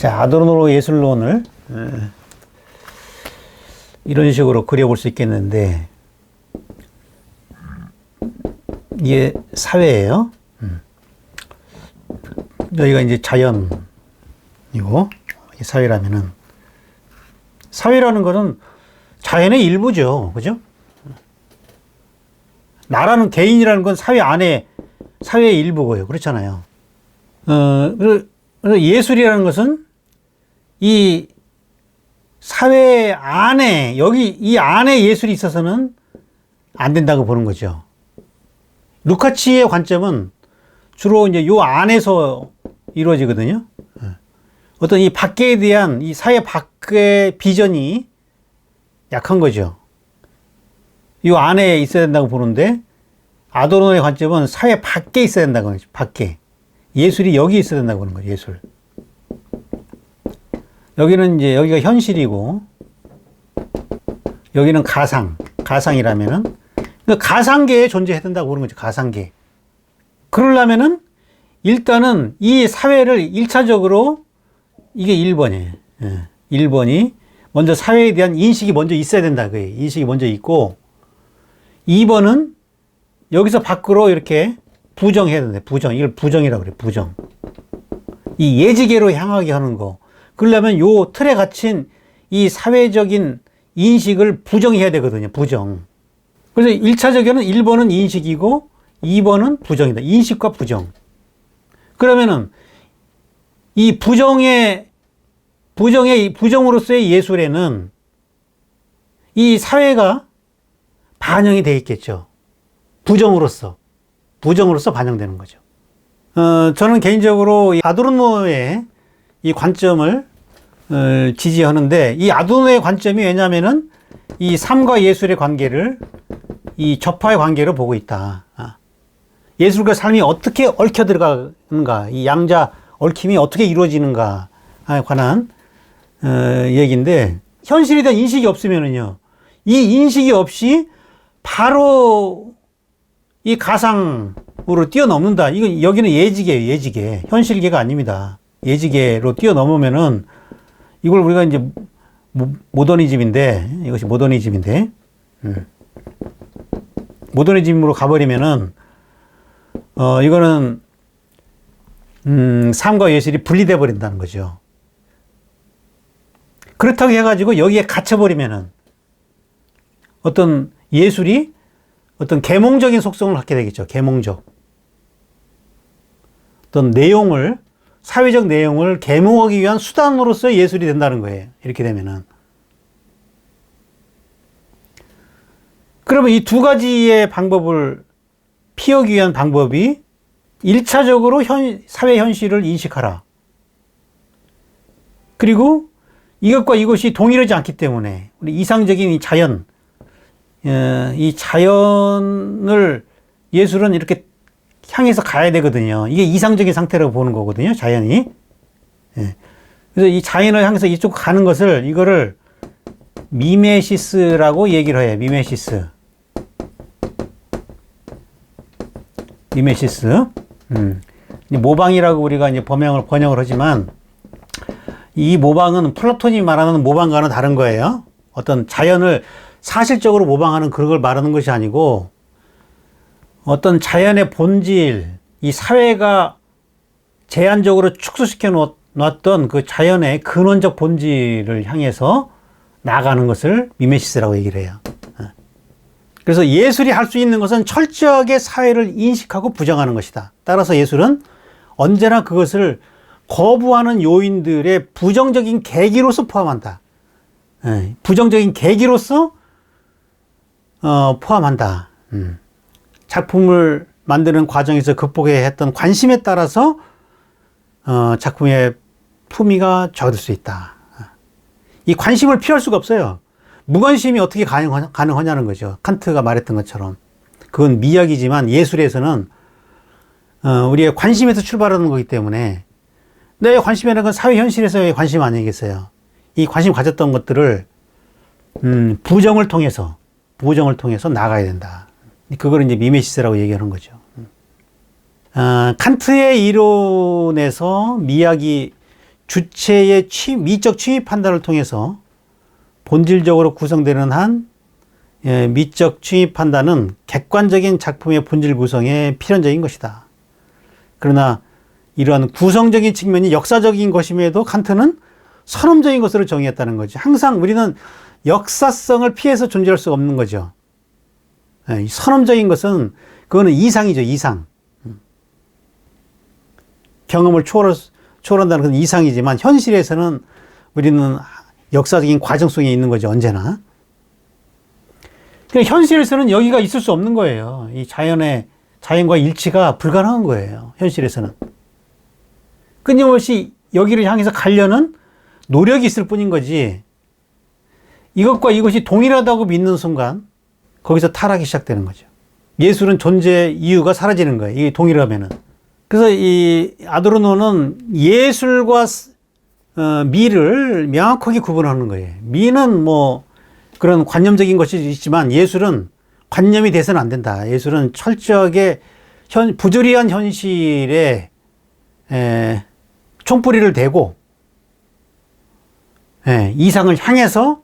자, 아도르노 예술론을 이런 식으로 그려볼 수 있겠는데, 이게 사회예요. 여기가 이제 자연이고, 이게 사회라면은, 사회라는 것은 자연의 일부죠. 그죠? 나라는, 개인이라는 건 사회 안에, 사회의 일부고요. 그렇잖아요. 그래서 예술이라는 것은 이 사회 안에, 여기 이 안에 예술이 있어서는 안 된다고 보는 거죠. 루카치의 관점은 주로 이제 요 안에서 이루어지거든요. 어떤 이 밖에 대한 이 사회 밖의 비전이 약한 거죠. 요 안에 있어야 된다고 보는데, 아도르노의 관점은 사회 밖에 있어야 된다고 하는 거죠. 밖에. 예술이 여기 있어야 된다고 하는 거죠. 예술. 여기는 이제 여기가 현실이고, 여기는 가상이라면은, 가상계에 존재해야 된다고 보는 거죠. 가상계. 그러려면은 일단은 이 사회를 1차적으로, 이게 1번이에요. 1번이 먼저 사회에 대한 인식이 먼저 있어야 된다. 그게 인식이 먼저 있고, 2번은 여기서 밖으로 이렇게 부정해야 된다. 부정. 이걸 부정이라고 그래요. 부정. 이 예지계로 향하게 하는 거. 그러려면 요 틀에 갇힌 이 사회적인 인식을 부정해야 되거든요. 부정. 그래서 1차적으로는 1번은 인식이고 2번은 부정이다. 인식과 부정. 그러면은 이 부정으로서의 예술에는 이 사회가 반영이 되어 있겠죠. 부정으로서 반영되는 거죠. 저는 개인적으로 이 아도르노의 이 관점을 지지하는데, 이 아도르노의 관점이 왜냐면은 이 삶과 예술의 관계를 이 접화의 관계로 보고 있다. 예술과 삶이 어떻게 얽혀 들어가는가, 이 양자 얽힘이 어떻게 이루어지는가에 관한 얘기인데, 현실에 대한 인식이 없으면은요, 이 인식이 없이 바로 이 가상으로 뛰어넘는다. 이건 여기는 예지계예요. 예지계. 현실계가 아닙니다. 예지계로 뛰어넘으면은 이걸 우리가 이제 모더니즘인데, 이것이 모더니즘인데, 모더니즘으로 가버리면은 이거는 삶과 예술이 분리돼 버린다는 거죠. 그렇다고 해가지고 여기에 갇혀버리면은 어떤 예술이 어떤 계몽적인 속성을 갖게 되겠죠. 계몽적. 어떤 내용을, 사회적 내용을 계몽하기 위한 수단으로서 예술이 된다는 거예요. 이렇게 되면은. 그러면 이 두 가지의 방법을 피하기 위한 방법이 1차적으로 사회 현실을 인식하라. 그리고 이것과 이것이 동일하지 않기 때문에 우리 이상적인 이 자연, 이 자연을 예술은 이렇게 향해서 가야 되거든요. 이게 이상적인 상태라고 보는 거거든요. 자연이. 그래서 이 자연을 향해서 이쪽 가는 것을, 이거를 미메시스라고 얘기를 해요. 미메시스. 모방이라고 우리가 이제 번역을 하지만, 이 모방은 플라톤이 말하는 모방과는 다른 거예요. 어떤 자연을 사실적으로 모방하는 그런 걸 말하는 것이 아니고, 어떤 자연의 본질, 이 사회가 제한적으로 축소시켜 놨던 그 자연의 근원적 본질을 향해서 나아가는 것을 미메시스라고 얘기를 해요. 그래서 예술이 할 수 있는 것은 철저하게 사회를 인식하고 부정하는 것이다. 따라서 예술은 언제나 그것을 거부하는 요인들의 부정적인 계기로서 포함한다. 부정적인 계기로서 포함한다. 작품을 만드는 과정에서 극복해야 했던 관심에 따라서 작품의 품위가 적을 수 있다. 이 관심을 피할 수가 없어요. 무관심이 어떻게 가능하냐는 거죠. 칸트가 말했던 것처럼. 그건 미학이지만 예술에서는 우리의 관심에서 출발하는 거기 때문에, 내 관심이라는 건 사회 현실에서의 관심 아니겠어요. 이 관심 가졌던 것들을 부정을 통해서 나가야 된다. 그걸 이제 미메시스라고 얘기하는 거죠. 칸트의 이론에서 미학이 주체의 미적 취미 판단을 통해서 본질적으로 구성되는 한 미적 취미 판단은 객관적인 작품의 본질 구성에 필연적인 것이다. 그러나 이러한 구성적인 측면이 역사적인 것임에도 칸트는 선험적인 것으로 정의했다는 거지. 항상 우리는 역사성을 피해서 존재할 수가 없는 거죠. 선험적인 것은 그거는 이상이죠. 이상. 경험을 초월한다는 건 이상이지만 현실에서는 우리는 역사적인 과정 속에 있는 거죠. 언제나. 그러니까 현실에서는 여기가 있을 수 없는 거예요. 이 자연과 일치가 불가능한 거예요. 현실에서는. 끊임없이 여기를 향해서 가려는 노력이 있을 뿐인 거지. 이것과 이것이 동일하다고 믿는 순간 거기서 타락이 시작되는 거죠. 예술은 존재 이유가 사라지는 거예요. 이게 동일하면은. 그래서 이 아도르노는 예술과 미를 명확하게 구분하는 거예요. 미는 뭐 그런 관념적인 것이 있지만 예술은 관념이 돼서는 안 된다. 예술은 철저하게 부조리한 현실에 총뿌리를 대고 이상을 향해서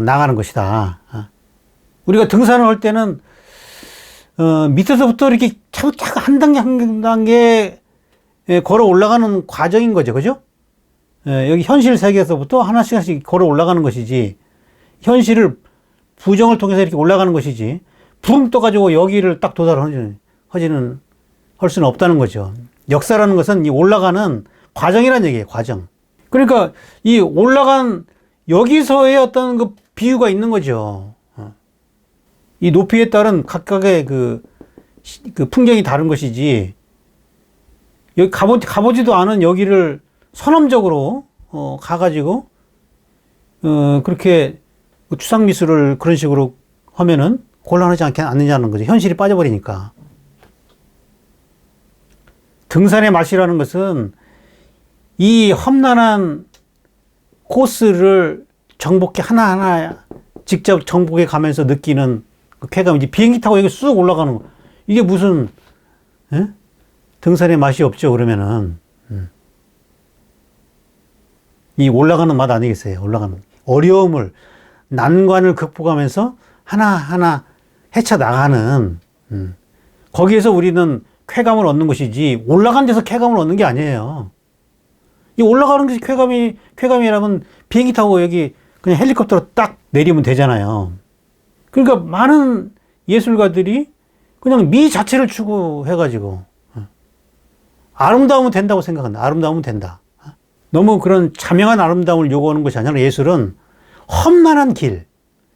나가는 것이다. 우리가 등산을 할 때는 밑에서부터 이렇게 차곡차곡 한 단계 한 단계 걸어 올라가는 과정인 거죠. 그죠? 여기 현실 세계에서부터 하나씩 하나씩 걸어 올라가는 것이지, 현실을 부정을 통해서 이렇게 올라가는 것이지, 붕 떠가지고 여기를 딱 도달하지는 할 수는 없다는 거죠. 역사라는 것은 이 올라가는 과정이라는 얘기예요. 과정. 그러니까 이 올라간 여기서의 어떤 그 비유가 있는 거죠. 이 높이에 따른 각각의 그 풍경이 다른 것이지, 여기 가보지도 않은 여기를 선험적으로 가가지고 그렇게 추상 미술을 그런 식으로 하면은 곤란하지 않느냐는 거죠. 현실이 빠져버리니까. 등산의 맛이라는 것은 이 험난한 코스를 정복해 하나하나 직접 정복해 가면서 느끼는 그 쾌감이지. 비행기 타고 여기 쑥 올라가는 거, 이게 무슨 등산의 맛이 없죠. 그러면은 이 올라가는 맛 아니겠어요? 올라가는 어려움을, 난관을 극복하면서 하나하나 헤쳐나가는, 거기에서 우리는 쾌감을 얻는 것이지, 올라간 데서 쾌감을 얻는 게 아니에요. 이 올라가는 것이 쾌감이라면 비행기 타고 여기 그냥 헬리콥터로 딱 내리면 되잖아요. 그러니까 많은 예술가들이 그냥 미 자체를 추구해가지고 아름다우면 된다고 생각한다. 아름다우면 된다. 너무 그런 자명한 아름다움을 요구하는 것이 아니라 예술은 험난한 길,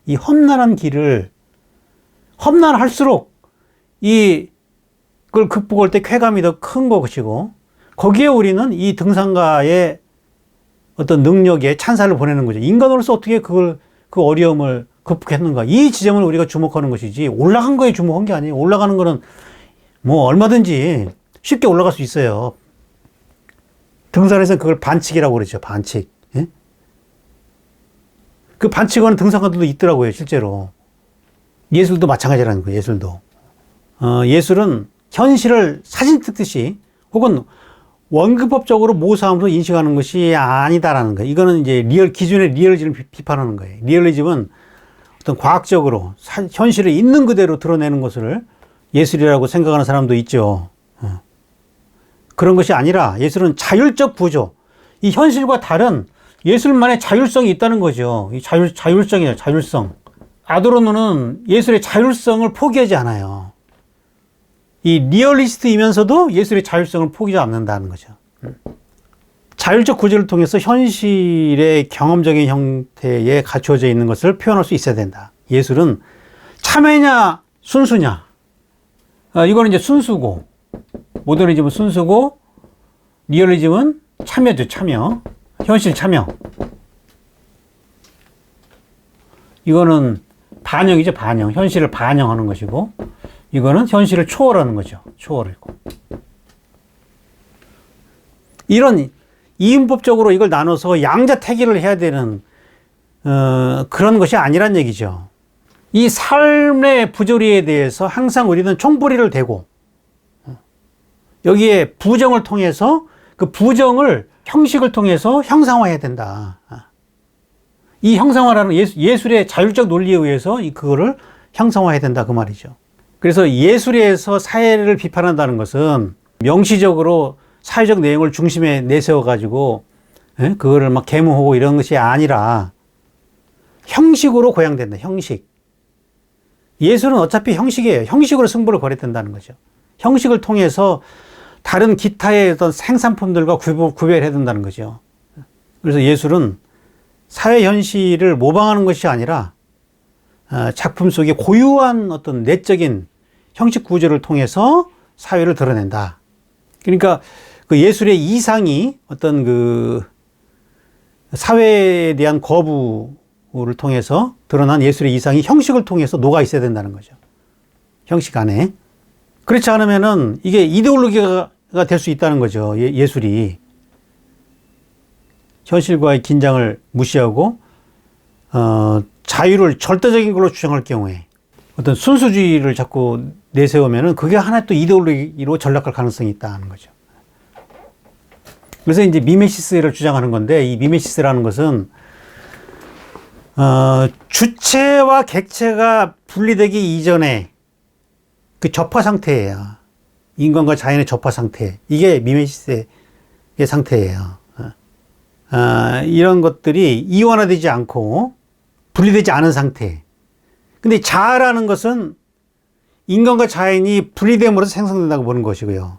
이 험난한 길을 험난할수록 이걸 극복할 때 쾌감이 더 큰 것이고, 거기에 우리는 이 등산가의 어떤 능력에 찬사를 보내는 거죠. 인간으로서 어떻게 그 어려움을 극복했는가, 이 지점을 우리가 주목하는 것이지, 올라간 거에 주목한 게 아니에요. 올라가는 거는 뭐 얼마든지 쉽게 올라갈 수 있어요. 등산에서는 그걸 반칙이라고 그러죠. 반칙. 예? 그 반칙하는 등산가들도 있더라고요. 실제로. 예술도 마찬가지라는 거예요. 예술도. 예술은 현실을 사진 찍듯이 혹은 원근법적으로 모사함으로 인식하는 것이 아니다라는 거예요. 이거는 이제 기존의 리얼리즘을 비판하는 거예요. 리얼리즘은 어떤 과학적으로 현실을 있는 그대로 드러내는 것을 예술이라고 생각하는 사람도 있죠. 그런 것이 아니라 예술은 자율적 구조, 이 현실과 다른 예술만의 자율성이 있다는 거죠. 이 자율성이에요. 자율성. 아도르노는 예술의 자율성을 포기하지 않아요. 이 리얼리스트이면서도 예술의 자율성을 포기하지 않는다는 거죠. 자율적 구조를 통해서 현실의 경험적인 형태에 갖추어져 있는 것을 표현할 수 있어야 된다. 예술은 참회냐 순수냐, 이거는 이제 순수고, 모더니즘은 순수고, 리얼리즘은 참여죠. 참여. 현실 참여. 이거는 반영이죠. 반영. 현실을 반영하는 것이고, 이거는 현실을 초월하는 거죠. 초월이고. 이런 이윤법적으로 이걸 나눠서 양자택일을 해야 되는 그런 것이 아니란 얘기죠. 이 삶의 부조리에 대해서 항상 우리는 총뿌리를 대고, 여기에 부정을 통해서 그 부정을 형식을 통해서 형상화해야 된다. 이 형상화라는 예술의 자율적 논리에 의해서 그거를 형상화해야 된다 그 말이죠. 그래서 예술에서 사회를 비판한다는 것은 명시적으로 사회적 내용을 중심에 내세워 가지고 그거를 막 계몽하고 이런 것이 아니라 형식으로 고양된다. 형식. 예술은 어차피 형식이에요. 형식으로 승부를 벌여야 된다는 거죠. 형식을 통해서 다른 기타의 어떤 생산품들과 구별해야 된다는 거죠. 그래서 예술은 사회 현실을 모방하는 것이 아니라 작품 속에 고유한 어떤 내적인 형식 구조를 통해서 사회를 드러낸다. 그러니까 그 예술의 이상이 어떤 그 사회에 대한 거부를 통해서 드러난 예술의 이상이 형식을 통해서 녹아 있어야 된다는 거죠. 형식 안에. 그렇지 않으면은 이게 이데올로기가 될 수 있다는 거죠. 예술이. 현실과의 긴장을 무시하고, 자유를 절대적인 걸로 주장할 경우에 어떤 순수주의를 자꾸 내세우면은 그게 하나의 또 이데올로기로 전락할 가능성이 있다는 거죠. 그래서 이제 미메시스를 주장하는 건데, 이 미메시스라는 것은, 주체와 객체가 분리되기 이전에 그 접화 상태예요. 인간과 자연의 접화 상태. 이게 미메시스의 상태예요. 이런 것들이 이원화되지 않고 분리되지 않은 상태. 근데 자아라는 것은 인간과 자연이 분리됨으로써 생성된다고 보는 것이고요.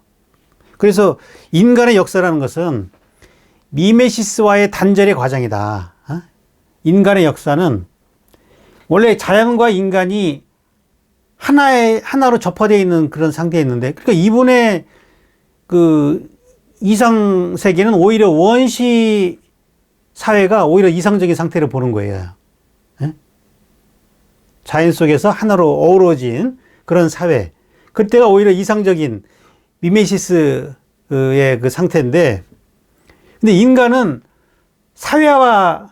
그래서 인간의 역사라는 것은 미메시스와의 단절의 과정이다. 인간의 역사는 원래 자연과 인간이 하나로 접화되어 있는 그런 상태에 있는데, 그러니까 이분의 그 이상 세계는 오히려 원시 사회가 오히려 이상적인 상태를 보는 거예요. 자연 속에서 하나로 어우러진 그런 사회. 그때가 오히려 이상적인 미메시스의 그 상태인데, 근데 인간은 사회화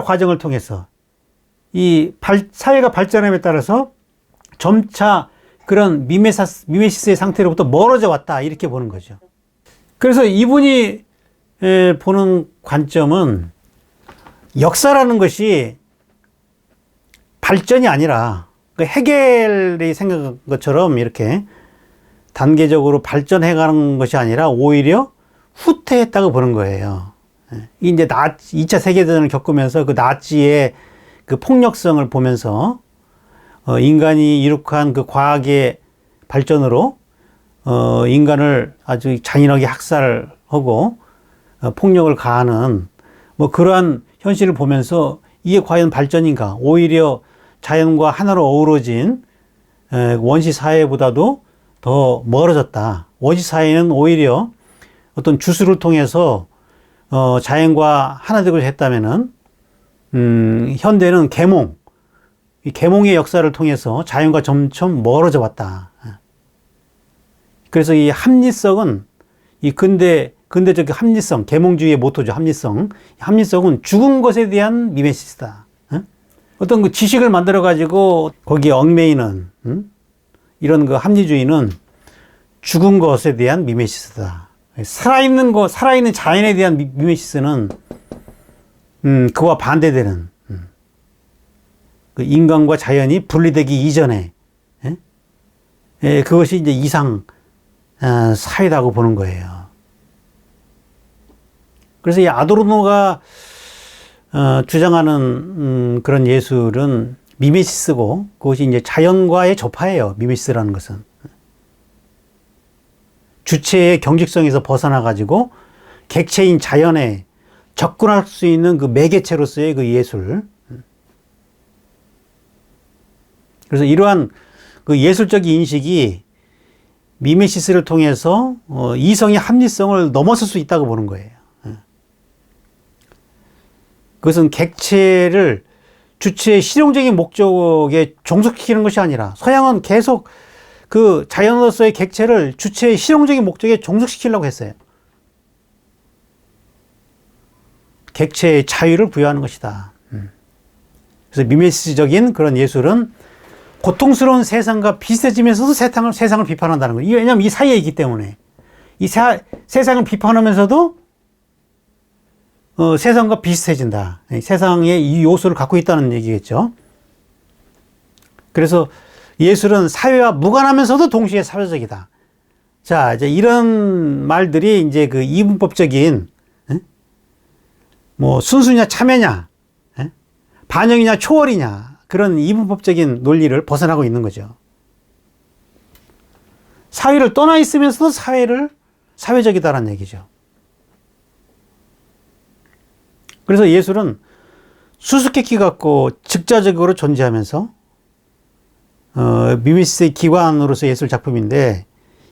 과정을 통해서 사회가 발전함에 따라서 점차 그런 미메시스의 상태로부터 멀어져 왔다. 이렇게 보는 거죠. 그래서 이분이 보는 관점은 역사라는 것이 발전이 아니라 헤겔이 생각한 것처럼 이렇게 단계적으로 발전해가는 것이 아니라 오히려 후퇴했다고 보는 거예요. 이제 2차 세계대전을 겪으면서 그 나치의 그 폭력성을 보면서 인간이 이룩한 그 과학의 발전으로 인간을 아주 잔인하게 학살하고 폭력을 가하는 뭐 그러한 현실을 보면서 이게 과연 발전인가? 오히려 자연과 하나로 어우러진 원시 사회보다도 더 멀어졌다. 원시 사회는 오히려 어떤 주술을 통해서 자연과 하나 되고자 했다면은 현대는 이 계몽의 역사를 통해서 자연과 점점 멀어져 왔다. 그래서 이 합리성은 이 근대적 합리성, 계몽주의의 모토죠. 합리성은 죽은 것에 대한 미메시스다. 어떤 그 지식을 만들어 가지고 거기에 얽매이는 이런 그 합리주의는 죽은 것에 대한 미메시스다. 살아있는 자연에 대한 미메시스는 그와 반대되는 그 인간과 자연이 분리되기 이전에 그것이 이제 이상 사회라고 보는 거예요. 그래서 이 아도르노가 주장하는 그런 예술은 미메시스고 그것이 이제 자연과의 접하예요. 미메시스라는 것은 주체의 경직성에서 벗어나 가지고 객체인 자연에 접근할 수 있는 그 매개체로서의 그 예술. 그래서 이러한 그 예술적 인식이 미메시스를 통해서 이성의 합리성을 넘어설 수 있다고 보는 거예요. 그것은 객체를 주체의 실용적인 목적에 종속시키는 것이 아니라 서양은 계속 그 자연으로서의 객체를 주체의 실용적인 목적에 종속시키려고 했어요. 객체의 자유를 부여하는 것이다. 그래서 미메시스적인 그런 예술은 고통스러운 세상과 비슷해지면서도 세상을 비판한다는 거예요. 왜냐하면 이 사이에 있기 때문에 이 세상을 비판하면서도 세상과 비슷해진다. 세상의 이 요소를 갖고 있다는 얘기겠죠. 그래서 예술은 사회와 무관하면서도 동시에 사회적이다. 자, 이제 이런 말들이 이제 그 이분법적인, 뭐, 순수냐, 참여냐, 반영이냐, 초월이냐, 그런 이분법적인 논리를 벗어나고 있는 거죠. 사회를 떠나 있으면서도 사회적이다라는 얘기죠. 그래서 예술은 수수께끼 같고 즉자적으로 존재하면서 미메시스의 기관으로서 예술 작품인데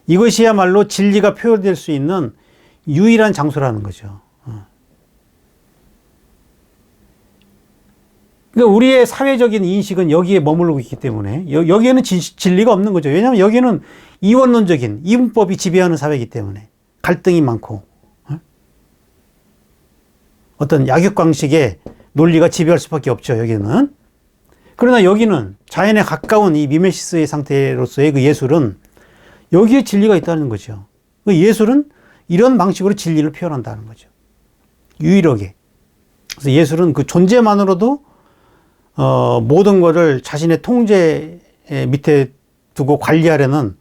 이것이야말로 진리가 표현될 수 있는 유일한 장소라는 거죠. 그러니까 우리의 사회적인 인식은 여기에 머무르고 있기 때문에 여기에는 진리가 없는 거죠. 왜냐하면 여기는 이원론적인 이분법이 지배하는 사회이기 때문에 갈등이 많고 어떤 약육강식의 논리가 지배할 수밖에 없죠. 여기는. 그러나 여기는 자연에 가까운 이 미메시스의 상태로서의 그 예술은 여기에 진리가 있다는 거죠. 그 예술은 이런 방식으로 진리를 표현한다는 거죠. 유일하게. 그래서 예술은 그 존재만으로도 모든 것을 자신의 통제 밑에 두고 관리하려는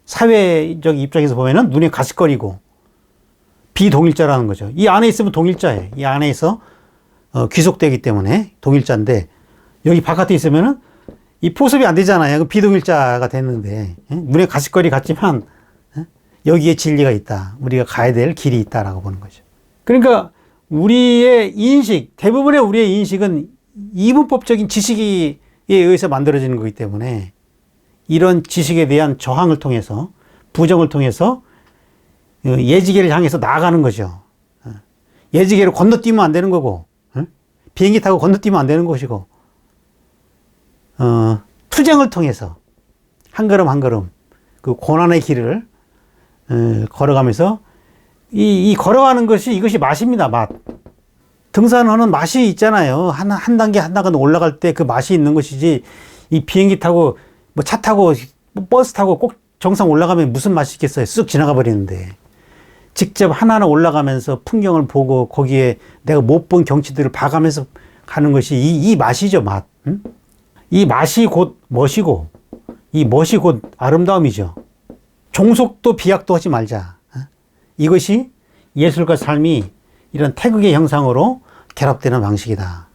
사회적 입장에서 보면은 눈에 가시거리고 비동일자라는 거죠. 이 안에 있으면 동일자예요. 이 안에서 귀속되기 때문에 동일자인데 여기 바깥에 있으면은 이 포섭이 안 되잖아요. 그 비동일자가 됐는데 눈에 가시거리 같지만 여기에 진리가 있다. 우리가 가야 될 길이 있다라고 보는 거죠. 그러니까 우리의 인식, 대부분의 우리의 인식은 이분법적인 지식에 의해서 만들어지는 거기 때문에 이런 지식에 대한 저항을 통해서 부정을 통해서 예지계를 향해서 나아가는 거죠. 예지계를 건너뛰면 안 되는 거고 비행기 타고 건너뛰면 안 되는 것이고 투쟁을 통해서 한 걸음 한 걸음 그 고난의 길을 걸어가면서 이 걸어가는 이것이 맛입니다. 맛. 등산하는 맛이 있잖아요. 한 단계 한 단계 올라갈 때 그 맛이 있는 것이지 이 비행기 타고 뭐 차 타고 버스 타고 꼭 정상 올라가면 무슨 맛이 있겠어요. 쑥 지나가 버리는데 직접 하나하나 올라가면서 풍경을 보고 거기에 내가 못 본 경치들을 봐가면서 가는 것이 이 맛이죠. 맛. 응? 이 맛이 곧 멋이고 이 멋이 곧 아름다움이죠. 종속도 비약도 하지 말자. 이것이 예술과 삶이 이런 태극의 형상으로 결합되는 방식이다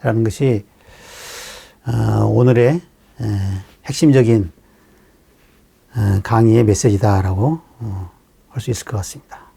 라는 것이 오늘의 핵심적인 강의의 메시지다라고 할 수 있을 것 같습니다.